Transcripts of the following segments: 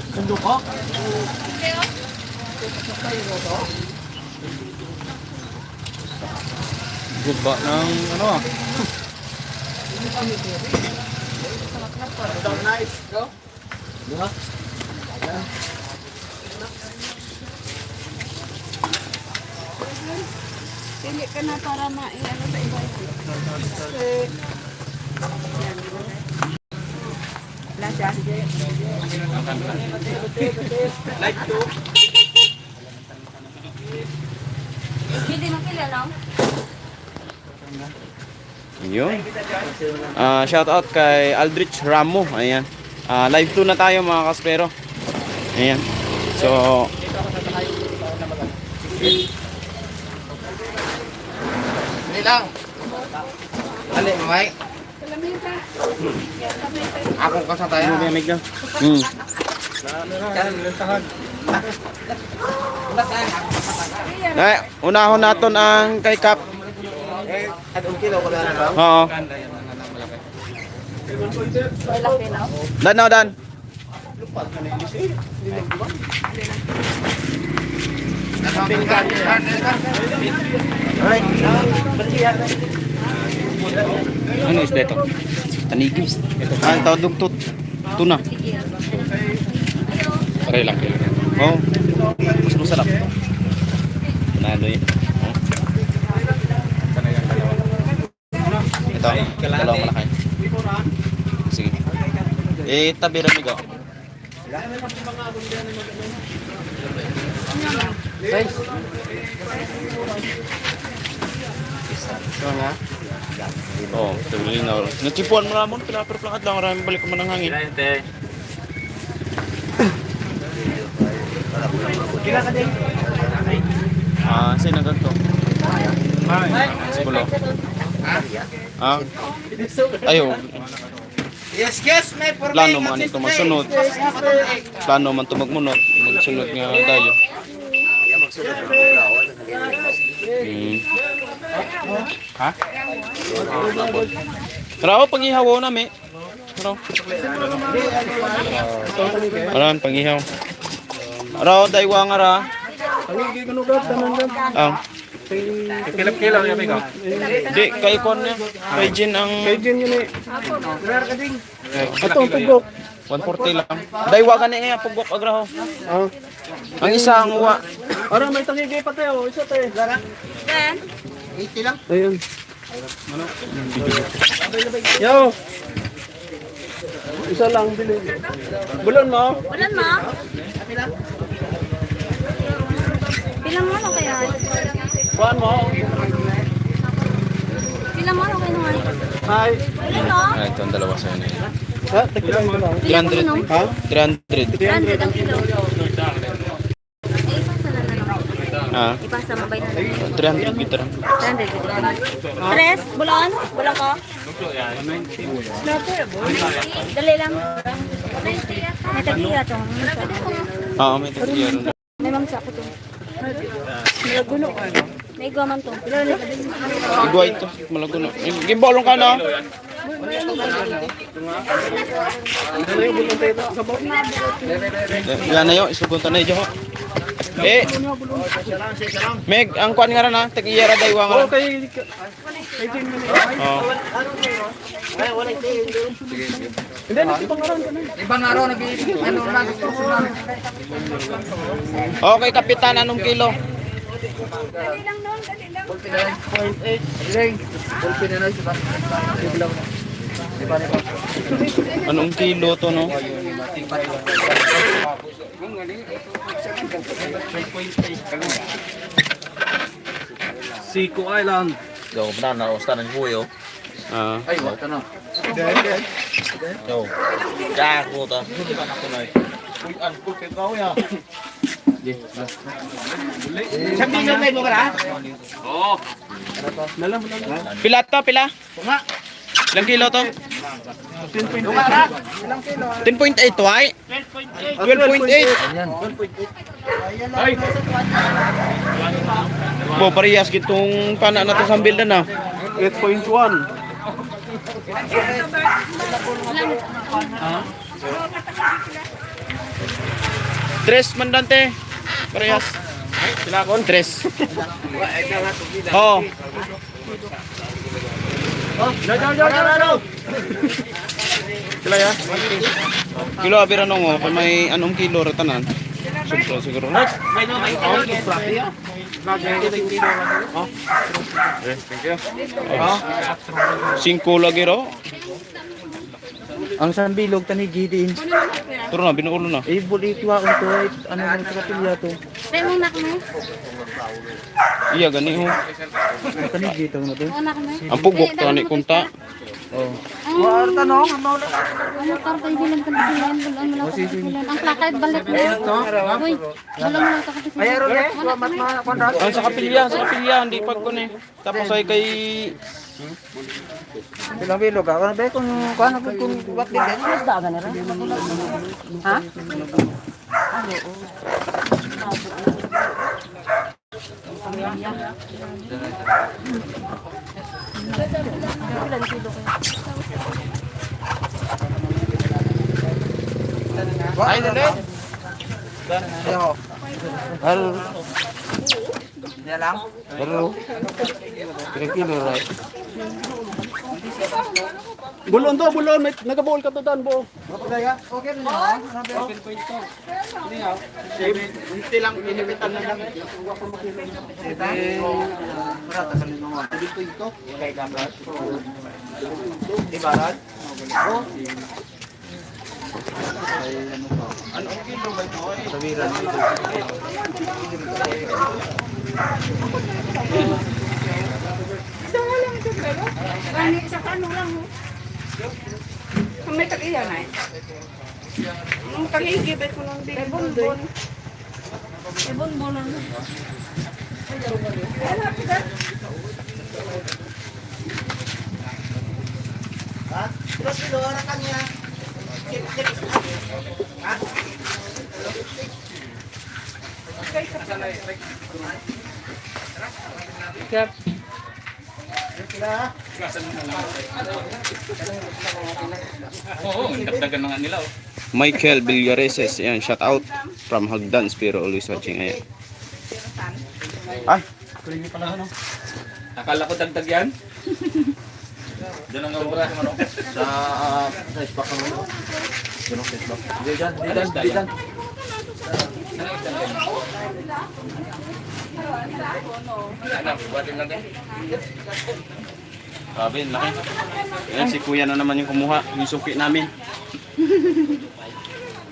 Sundok ko? Good ba ng ano ah? Nice, go. Diba? Pili ka na para ma-ano sa iba. Wala siya. Like to. Hindi mo kilala? Yun. Shout out kay Aldrich Ramo. Ayan. Live 2 na tayo mga kaspero. Ayan. So, Hindi lang. Ali, mamay. Akong kasatayan. may lang. Ay, unahon naton ang kay Kap. At 1 kilo ko na lang. Oo. Dan. Ano isda ito? Tanigis. Ito dugtut. Tuna. Pare lang. Oh. Mas masarap. Panalo yun. Ito. Dalawang malaki. Sige. Tabi rin ko. Ito nga. Oh, tuloy na. Nachipuan mo naman, pinaperplakad lang, maraming balik mo ng hangin. Kila ka din. Sa'yo na ganito. Sikulo. Ayaw. Yes, may porme. Plano man ito magsunod. Plano man ito magmunot. Magsunod nga tayo. Ha? Rao, pang-ihaw na may. Rao. Aran, pang-ihaw. Rao, daywa nga ra. Kilap-kilap yan, ikaw. Di, kay Kon niya. Kay Jin ang... Kay Jin yun eh. Atong tugok. 140 lang. Daywa ka na nga, pugok agraho. Ang isa ang uwa. Ara, may tangigay pa tayo. Isa tayo. Gara. Then, 80 lang. Ayun. Yo. Isa lang bili. Bulon mo? ulan mo? Pilang mo ano kaya? Kuhan mo? Pilang mo ano kaya naman? Hi. Ulan mo? Ito ang dalawa sa'yo na yun. Ha? Tagpilang mo lang. 300. Ha? 300. 100 ang kilo. Ipasa na lang. Ipasa mo ba yun? 300 gitu. 100. Tres? Bulon? Bulon ko? Dali lang. May tagiya to. Oo, may tagiyaro na. May mamsa ko to. May gulo. May gaman to. Igwa ito, malaguno. Gibolong ka na. Yan na yun, isugunta na yun. Meg, ang kuan nga na, tag-iyara daywa nga. Okay. Oh. Hindi, nagsipangaran ka na. Ibang araw ano lang Okay, kapitan, anong kilo? Dali lang nun, dali lang. 0.8. Ilang pulpin na siya. Anong kilo to, no? Siko Island. Yo, benar na usta ng buyo. Ah, Ay, wala na. Yo. Ja, ko ta. pila to, pila? Ilang kilo to? 10.8 to ay? 12.8. Bo, parehas gitong pana na to sa bildan na. 8.1. Tres mandante. Parehas. Sila kon tres. Oh. Sila ya. Kilo abira nung oh, kung may anong kilo ratanan. Siguro na. Singko lagi ro. Ang sambilog tani gidin. Turo na binuulo na. Eh bulit wa ko to ano lang sa kapilya to. Tay mo nak mo. Iya gani ho. Tani gitang na to. Anak mo. Ang pugok to ni kunta. Oh. Wa tanong ano tar kay bilang kan bilang bulan mo lang. Ang plakay balik mo. Hoy, wala mo lang takot. Ay ro de, mat ma kondak. Ang sa kapilya hindi pag kun eh. Tapos ay kay Bilang bilog ka ba kung kuan ako kung wat din mas dagan na ha? Ay dali. Yo. Hal. Dia lang. Pero kilo right. Bulon to, bulon. May nagabuol ka to dan bo. Kapagaya. Okay na. Okay po ito. Hindi lang inibitan na lang. Marata sa lino. Dito ito. Kay kamera. Ibarat. Ano kilo ba ito? Tawiran dito. Sa kano lang ho. May tag-iya na eh. Nung tag-igibay ko nung din. Bonbon. Bonbon na. Michael Villareses, yan, shout out from Hagdan, pero always watching. Ayan. Ay, kulit pala ano? Akala ko dagdag yan. Diyan ang mura Sa ispak ka mo. Diyan sa ispak. Diyan. Anak, buhatin lang din. Sabi, laki. Ayan, si kuya na naman yung kumuha, yung suki namin.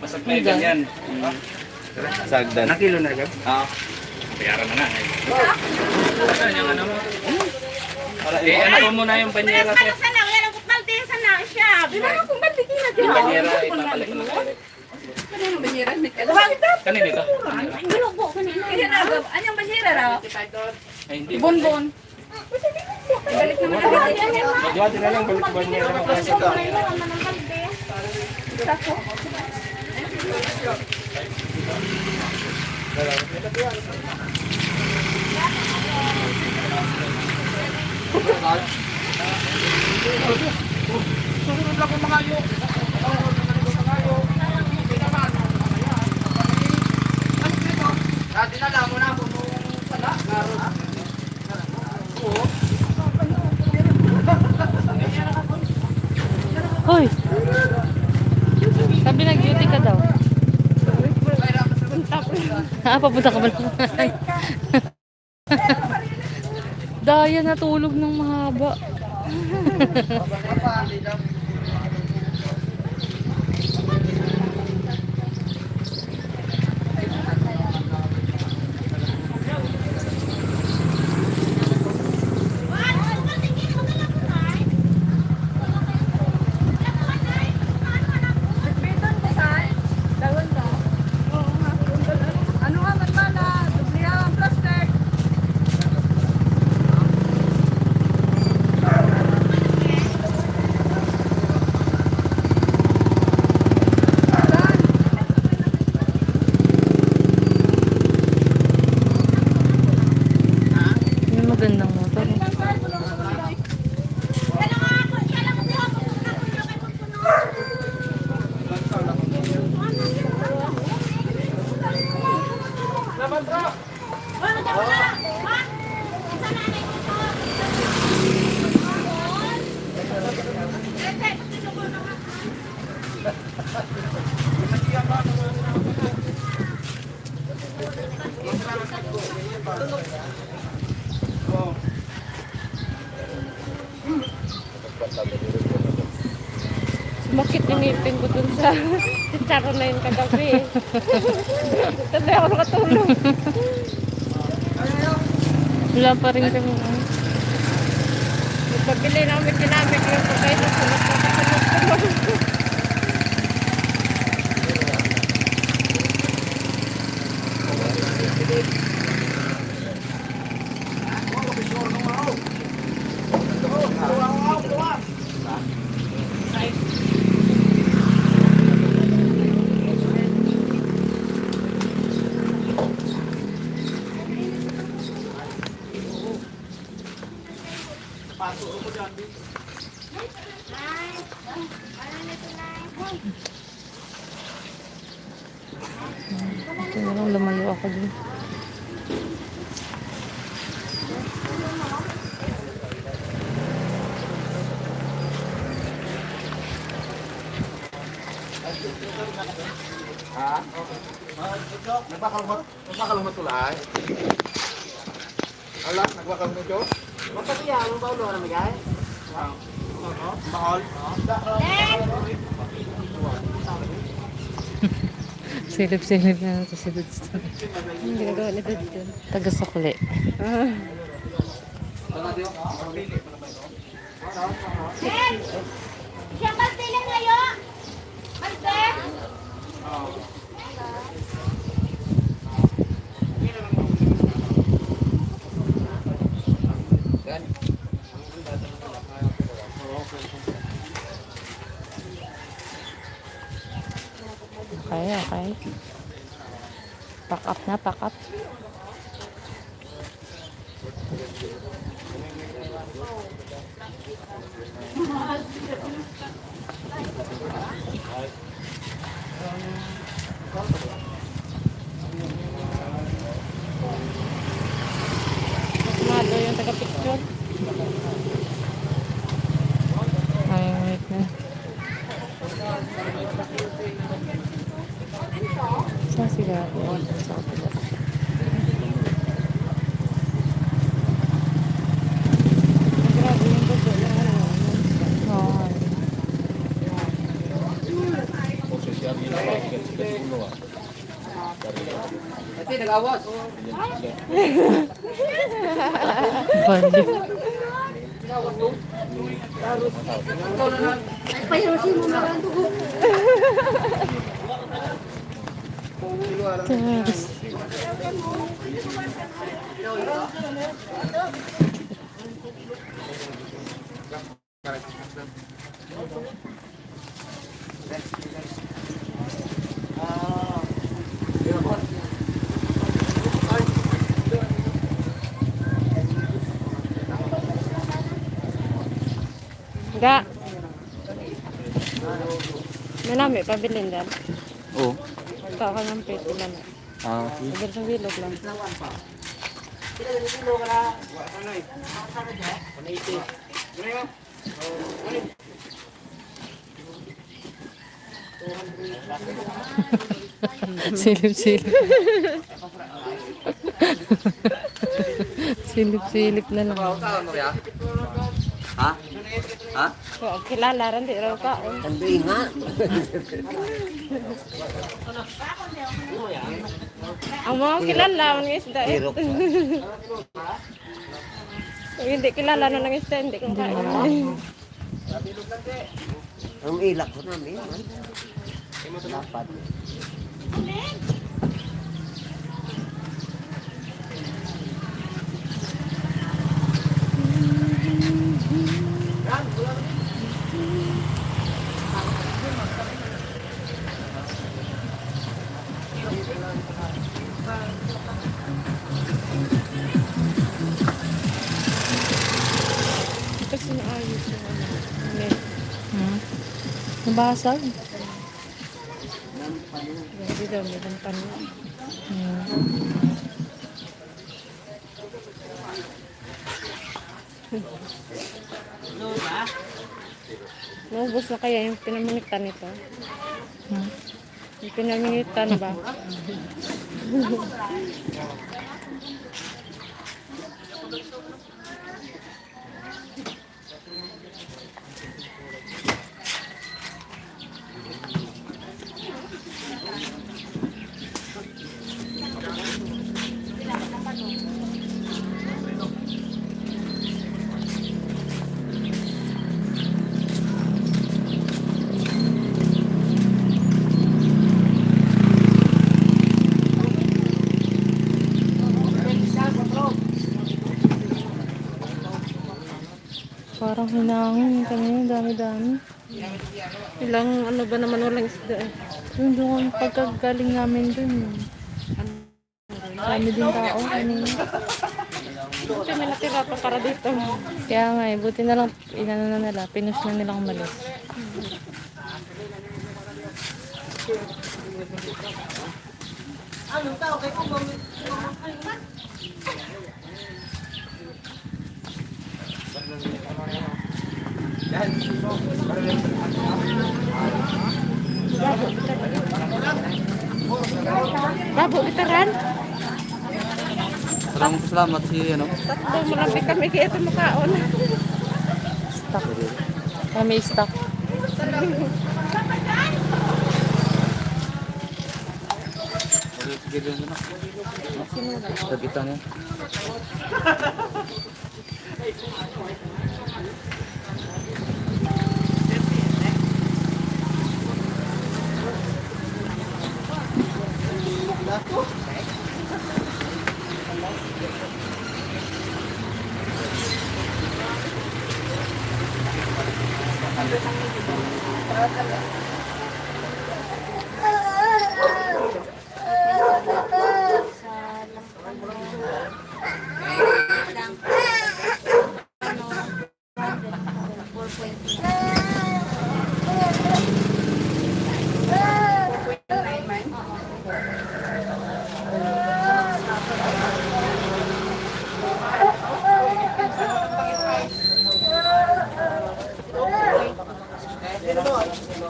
Pasag na yan. Sa Hagdan. Nakilo na agad. Bayaran na nga. Ano yung ano mo? Ano mo muna yung banyera, sir? Sana, wala lang kong balde. Sana siya. Bilang akong balde kina Yung banyera, ipapalik mo na. Kanin dito? Bilog po kanina. Anyong banyera raw? Ay, hindi. Bonbon. Balik naman ang balde. Diyan din lang balik ba niya lang kasi ka. Susunod lang mga yo. Dinala mo na kung pala. Hoy! Sabi nag-duty ka daw. Papunta ka ba lang? Daya natulog ng mahaba. Sumakit yung ngipin ko dun sa chicharon na yun kagabi. Tanda ako nakatulog. Wala pa rin kami. Pabili namin ginamit yung pagkain na sunod na sunod. Ito lang, lumayo ako dun. Nagbakalumot tulay. Ala, nagbakalumot jo. Silip-silip na ito si Duds. Ang ginagawa ni Duds yun. Taga-sukli. Siya pagpili ngayon! Pagpili! Okay, okay. Pack up na, pack up. Mado yung taga-picture. Ay, wait na. Saan sila? Saan sila? Grabe yung bubo na ano. Oo. Ate, nag-awas. Bali. Tapos. Enggak. Manami, pabilin dan. Oo. Tao ka ng pet ilan. Sabi sa bilog lang. Silip-silip. Silip-silip na lang. Ha? Ha? So, kilala rin, di raw ka. Hindi nga. Ang mga kilala, ang isda eh. Kung hindi kilala na ng isda, hindi kong kain. Ang ilak ko namin. Dapat. Kasi naayos yung ano. Nabasag. Hindi daw, may dampan lang. Naubos na kaya yung pinamanitan nito? Yung pinamanitan ba? Parang hinangin kami yung dami-dami. Ilang ano ba naman walang isda eh. Yung doon pagkagaling namin dun. Dami din tao. Buti may natira pa para dito. Kaya nga eh, buti na lang inano na nila, pinush na nilang umalis. Babo, bitaran. Salamat si ano. Tatlo marami kami kaya ito makaon. Stock. Kami stock. Kita niya.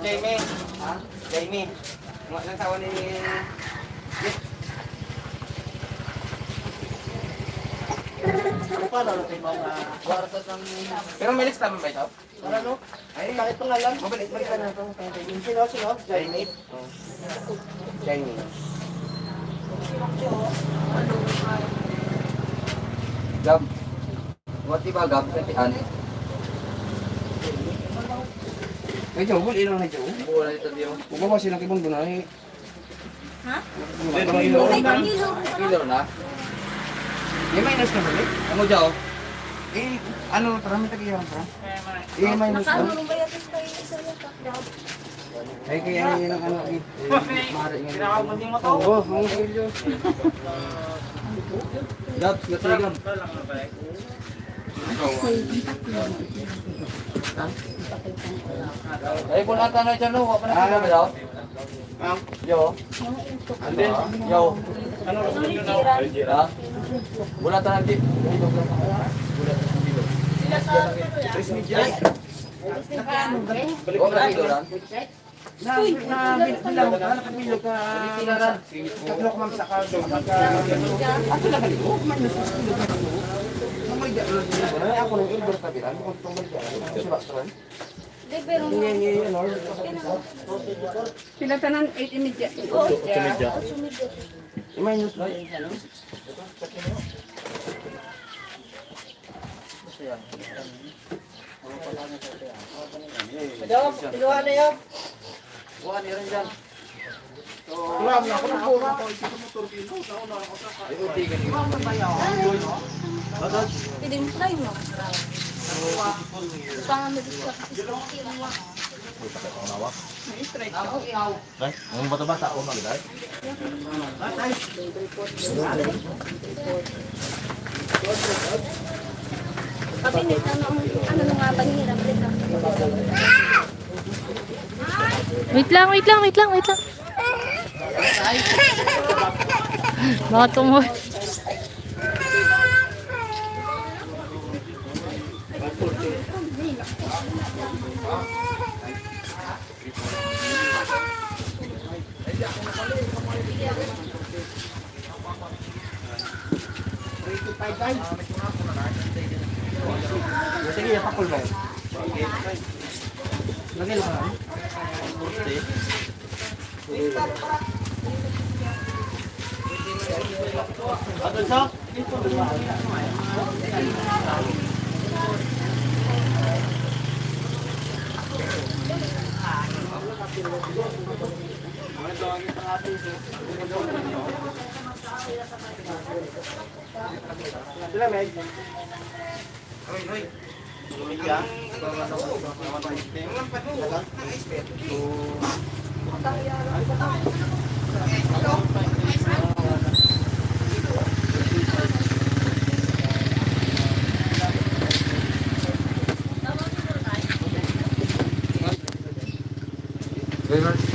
Jamie. Ha? Jamie. Mga lang tawa ni... Paano natin mga wartas ng... Pero may list naman ba ito? Ano? Ay, kahit pangalan. Mabalik na ito. Sino? Jamie. Jamie. Gab. Buat tiba Gab katian. Ay, Joe, wala ilang na Joe. Wala ito diyo. Kung ba silang ibang doon ay... Ha? Kilo na. May minus na ba eh? Ano jaw? Eh, ano, parang may tagiyan pa. Eh, minus na. Ay, kaya yun ang ano eh. Mahari nga. Kinakaman yung mata. Oo, ang seryo. Gab, sige Gab. Ay, kung ata na dyan, huwag pa na sila ba daw? Yo. Andin. Yo. Ano rason yun na? Ha? Wala ta nagdi. Huwag na kilo lang. Bilang ka, nakapilog ka. Tatlo ka sa kaldo. Ako na baligo. Minus na bilog na ito. Mamalga ulo dito. Ako nang ilbor tabilan. Kung itong malga. Sa restaurant. Hindi, ano. Sila tanan 8 media. Minus na. Job, piluhan na yun. Buwan niyo rin dyan. Tulam na ako ng puro. Ang bata-bata ako magdai. Wait lang. Mga tumoy. Sige, pakul ba yun? Lagay lang lang. Sila, Meg. Very much.